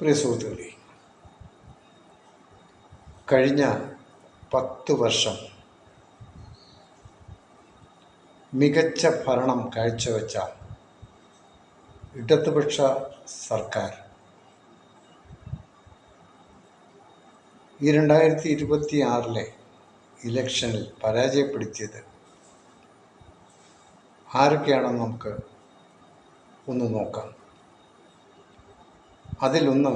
പ്രിയ സുഹൃത്തുക്കളെ, കഴിഞ്ഞ 10 വർഷം മികച്ച ഭരണം കാഴ്ചവെച്ച ഇടതുപക്ഷ സർക്കാർ ഈ 2026 ഇലക്ഷനിൽ പരാജയപ്പെടുത്തിയത് ആരൊക്കെയാണെന്ന് നമുക്ക് ഒന്ന് നോക്കാം. അതിലൊന്ന്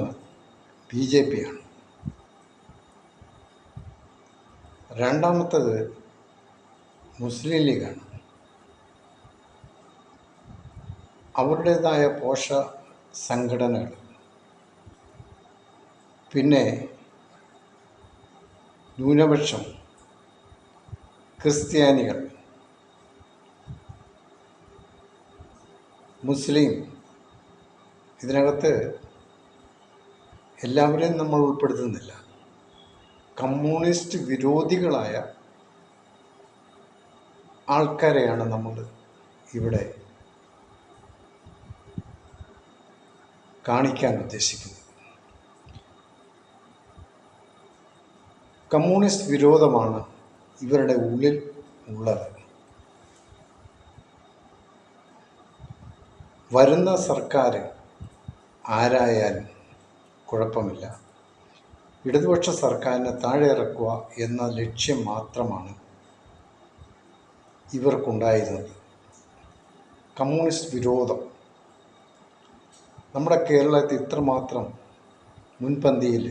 BJP ആണ്. രണ്ടാമത്തത് മുസ്ലിം ലീഗാണ്. അവരുടേതായ പോഷ സംഘടനകൾ. പിന്നെ ന്യൂനപക്ഷം, ക്രിസ്ത്യാനികൾ, മുസ്ലിം, ഇതിനകത്ത് എല്ലാവരെയും നമ്മൾ ഉൾപ്പെടുത്തുന്നില്ല. കമ്മ്യൂണിസ്റ്റ് വിരോധികളായ ആൾക്കാരെയാണ് നമ്മൾ ഇവിടെ കാണിക്കാൻ ഉദ്ദേശിക്കുന്നത്. കമ്മ്യൂണിസ്റ്റ് വിരോധമാണ് ഇവരുടെ ഉള്ളിൽ ഉള്ളത്. വരുന്ന സർക്കാർ ആരായാലും കുഴപ്പമില്ല, ഇടതുപക്ഷ സർക്കാരിനെ താഴെ ഇറക്കുക എന്ന ലക്ഷ്യം മാത്രമാണ് ഇവർക്കുണ്ടായിരുന്നത്. കമ്മ്യൂണിസ്റ്റ് വിരോധം നമ്മുടെ കേരളത്തിൽ ഇത്രമാത്രം മുൻപന്തിയിൽ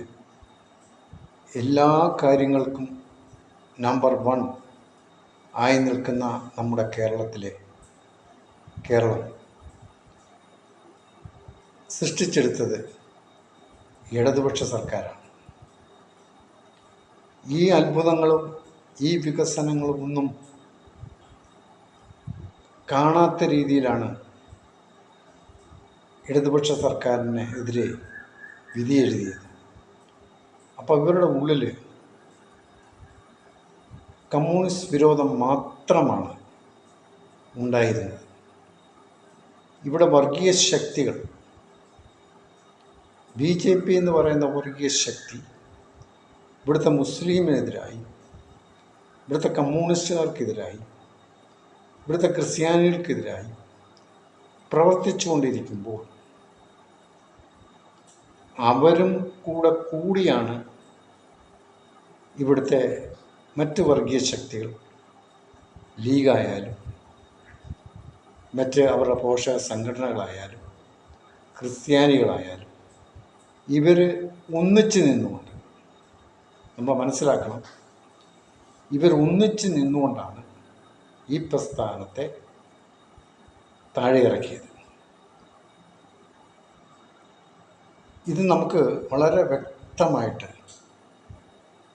എല്ലാ കാര്യങ്ങൾക്കും നമ്പർ 1 ആയി നിൽക്കുന്ന നമ്മുടെ കേരളം സൃഷ്ടിച്ചെടുത്തത് ഇടതുപക്ഷ സർക്കാരാണ്. ഈ അത്ഭുതങ്ങളും ഈ വികസനങ്ങളും ഒന്നും കാണാത്ത രീതിയിലാണ് ഇടതുപക്ഷ സർക്കാരിനെതിരെ വിധി എഴുതിയത്. അപ്പോൾ ഇവരുടെ ഉള്ളിൽ കമ്മ്യൂണിസ്റ്റ് വിരോധം മാത്രമാണ് ഉണ്ടായിരുന്നത്. ഇവിടെ വർഗീയ ശക്തികൾ, BJP എന്ന് പറയുന്ന വർഗീയ ശക്തി ഇവിടുത്തെ മുസ്ലിമിനെതിരായി, ഇവിടുത്തെ കമ്മ്യൂണിസ്റ്റുകാർക്കെതിരായി, ഇവിടുത്തെ ക്രിസ്ത്യാനികൾക്കെതിരായി പ്രവർത്തിച്ചുകൊണ്ടിരിക്കുമ്പോൾ അവരും കൂടിയാണ് ഇവിടുത്തെ മറ്റ് വർഗീയ ശക്തികൾ, ലീഗായാലും മറ്റ് അവരുടെ പോഷക സംഘടനകളായാലും ക്രിസ്ത്യാനികളായാലും ഇവർ ഒന്നിച്ച് നിന്നുകൊണ്ട്, നമ്മൾ മനസ്സിലാക്കണം, ഇവർ ഒന്നിച്ച് നിന്നുകൊണ്ടാണ് ഈ പ്രസ്ഥാനത്തെ താഴെ ഇറക്കിയത്. ഇത് നമുക്ക് വളരെ വ്യക്തമായിട്ട്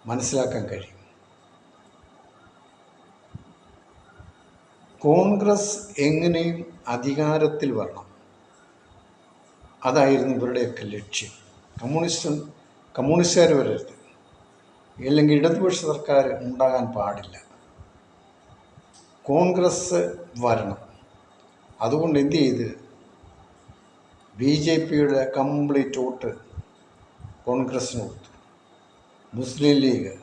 മനസ്സിലാക്കാൻ കഴിയും. കോൺഗ്രസ് എങ്ങനെയും അധികാരത്തിൽ വരണം, അതായിരുന്നു ഇവരുടെയൊക്കെ ലക്ഷ്യം. കമ്മ്യൂണിസ്റ്റുകാർ വരരുത്, അല്ലെങ്കിൽ ഇടതുപക്ഷ സർക്കാർ ഉണ്ടാകാൻ പാടില്ല, കോൺഗ്രസ് വരണം. അതുകൊണ്ട് എന്ത് ചെയ്ത് BJPയുടെ കംപ്ലീറ്റ് വോട്ട് കോൺഗ്രസ്സിന് കൊടുത്തു. മുസ്ലിം ലീഗ്,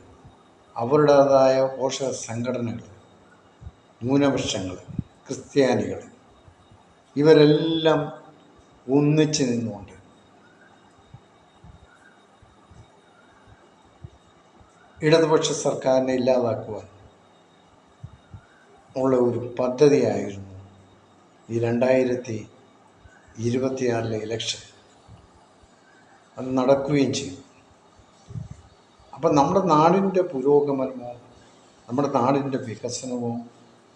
അവരുടേതായ പോഷക സംഘടനകൾ, ന്യൂനപക്ഷങ്ങൾ, ക്രിസ്ത്യാനികൾ, ഇവരെല്ലാം ഒന്നിച്ച് നിന്നുകൊണ്ട് ഇടതുപക്ഷ സർക്കാരിനെ ഇല്ലാതാക്കുവാൻ ഉള്ള ഒരു പദ്ധതിയായിരുന്നു ഈ 2026 ഇലക്ഷൻ. അത് നടക്കുകയും ചെയ്തു. അപ്പം നമ്മുടെ നാടിൻ്റെ പുരോഗമനമോ നമ്മുടെ നാടിൻ്റെ വികസനമോ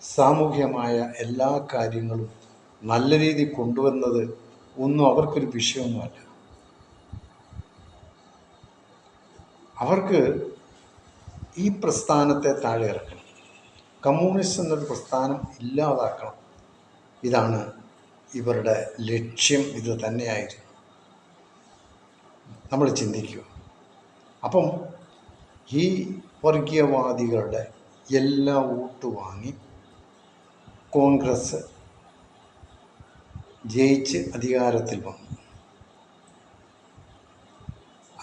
സാമൂഹ്യമായ എല്ലാ കാര്യങ്ങളും നല്ല രീതിയിൽ കൊണ്ടുവന്നത് ഒന്നും അവർക്കൊരു വിഷയമൊന്നുമല്ല. അവർക്ക് ഈ പ്രസ്ഥാനത്തെ താഴെ ഇറക്കണം, കമ്മ്യൂണിസ്റ്റ് എന്നൊരു പ്രസ്ഥാനം ഇല്ലാതാക്കണം. ഇതാണ് ഇവരുടെ ലക്ഷ്യം. ഇത് തന്നെയായിരുന്നു. നമ്മൾ ചിന്തിക്കുക. അപ്പം ഈ വർഗീയവാദികളുടെ എല്ലാ വോട്ട് വാങ്ങി കോൺഗ്രസ് ജയിച്ച് അധികാരത്തിൽ വന്നു.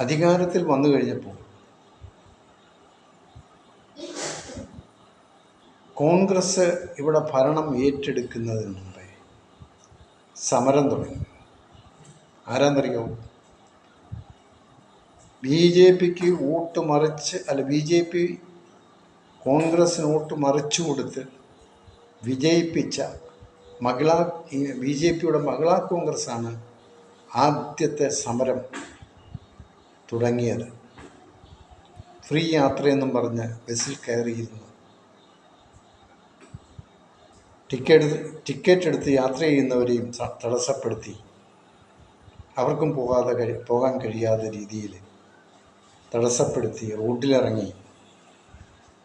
അധികാരത്തിൽ വന്നു കഴിഞ്ഞപ്പോൾ കോൺഗ്രസ് ഇവിടെ ഭരണം ഏറ്റെടുക്കുന്നതിന് മുമ്പേ സമരം തുടങ്ങി. ആരാന്നറിയോ? ബി ജെ പിക്ക് വോട്ട് മറിച്ച് ബി ജെ പി കോൺഗ്രസ്സിന് വോട്ട് മറിച്ചു കൊടുത്ത് വിജയിപ്പിച്ച ബി ജെ പിയുടെ മഹിളാ കോൺഗ്രസ്സാണ് ആദ്യത്തെ സമരം തുടങ്ങിയത്. ഫ്രീ യാത്രയെന്നും പറഞ്ഞ് ബസ്സിൽ കയറിയിരുന്നു ടിക്കറ്റ് എടുത്ത് യാത്ര ചെയ്യുന്നവരെയും തടസ്സപ്പെടുത്തി അവർക്കും പോകാൻ കഴിയാത്ത രീതിയിൽ തടസ്സപ്പെടുത്തി റോഡിലിറങ്ങി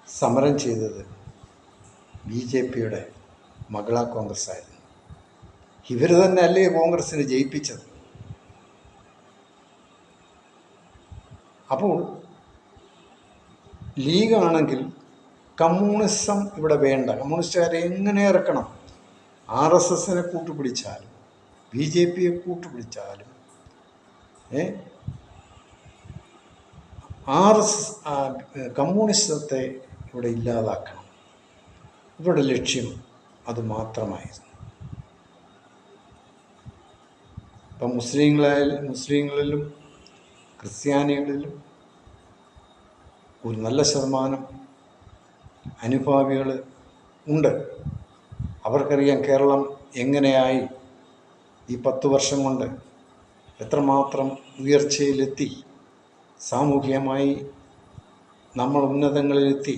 സമരം ചെയ്തത് ബി ജെ പിയുടെ മഹിളാ കോൺഗ്രസ് ആയിരുന്നു. ഇവർ തന്നെ അല്ലേ കോൺഗ്രസിനെ ജയിപ്പിച്ചത്. അപ്പോൾ ലീഗാണെങ്കിൽ കമ്മ്യൂണിസം ഇവിടെ വേണ്ട, കമ്മ്യൂണിസ്റ്റുകാരെ എങ്ങനെ ഇറക്കണം, RSSനെ കൂട്ടുപിടിച്ചാലും ബി ജെ പിയെ കൂട്ടുപിടിച്ചാലും കമ്മ്യൂണിസത്തെ ഇവിടെ ഇല്ലാതാക്കണം. ഇവരുടെ ലക്ഷ്യം അത് മാത്രമായിരുന്നു. ഇപ്പം മുസ്ലിങ്ങളിലും ക്രിസ്ത്യാനികളിലും ഒരു നല്ല ശതമാനം അനുഭാവികൾ ഉണ്ട്. അവർക്കറിയാം കേരളം എങ്ങനെയായി ഈ 10 വർഷം കൊണ്ട് എത്രമാത്രം ഉയർച്ചയിലെത്തി, സാമൂഹികമായി നമ്മൾ ഉന്നതങ്ങളിലെത്തി,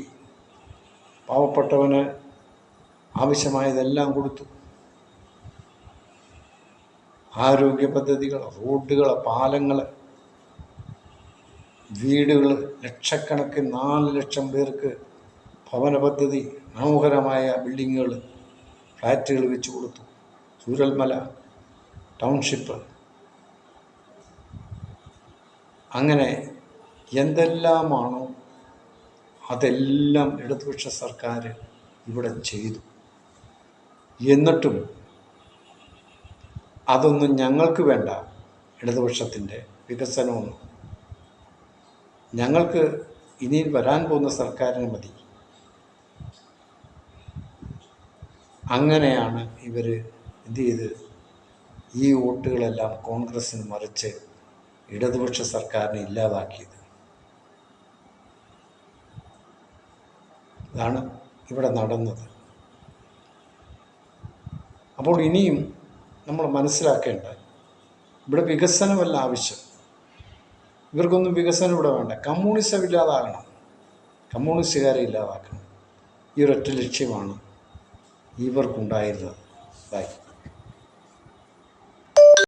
പാവപ്പെട്ടവന് ആവശ്യമായതെല്ലാം കൊടുത്തു. ആരോഗ്യ പദ്ധതികൾ, റോഡുകൾ, പാലങ്ങൾ, വീടുകൾ, ലക്ഷക്കണക്കിന് 4 ലക്ഷം പേർക്ക് ഭവന പദ്ധതി, മനോഹരമായ ബിൽഡിങ്ങുകൾ, ഫ്ലാറ്റുകൾ വെച്ച് കൊടുത്തു. ചൂരൽമല ടൗൺഷിപ്പ്, അങ്ങനെ എന്തെല്ലാമാണോ അതെല്ലാം ഇടതുപക്ഷ സർക്കാർ ഇവിടെ ചെയ്തു. എന്നിട്ടും അതൊന്നും ഞങ്ങൾക്ക് വേണ്ട, ഇടതുപക്ഷത്തിൻ്റെ വികസനമൊന്നും. ഞങ്ങൾക്ക് ഇനി വരാൻ പോകുന്ന സർക്കാരിന് മതി. അങ്ങനെയാണ് ഇവർ എന്ത് ചെയ്ത് ഈ വോട്ടുകളെല്ലാം കോൺഗ്രസ്സിന് മറിച്ച് ഇടതുപക്ഷ സർക്കാരിനെ ഇല്ലാതാക്കിയത്. ഇതാണ് ഇവിടെ നടന്നത്. അപ്പോൾ ഇനിയും നമ്മൾ മനസ്സിലാക്കേണ്ട, ഇവിടെ വികസനമല്ല ആവശ്യം. ഇവർക്കൊന്നും വികസനം ഇവിടെ വേണ്ട. കമ്മ്യൂണിസം ഇല്ലാതാകണം, കമ്മ്യൂണിസ്റ്റുകാരെ ഇല്ലാതാക്കണം. ഈ ഒരൊറ്റ ലക്ഷ്യമാണ് ഇവർക്കുണ്ടായിരുന്നത്. ബൈ.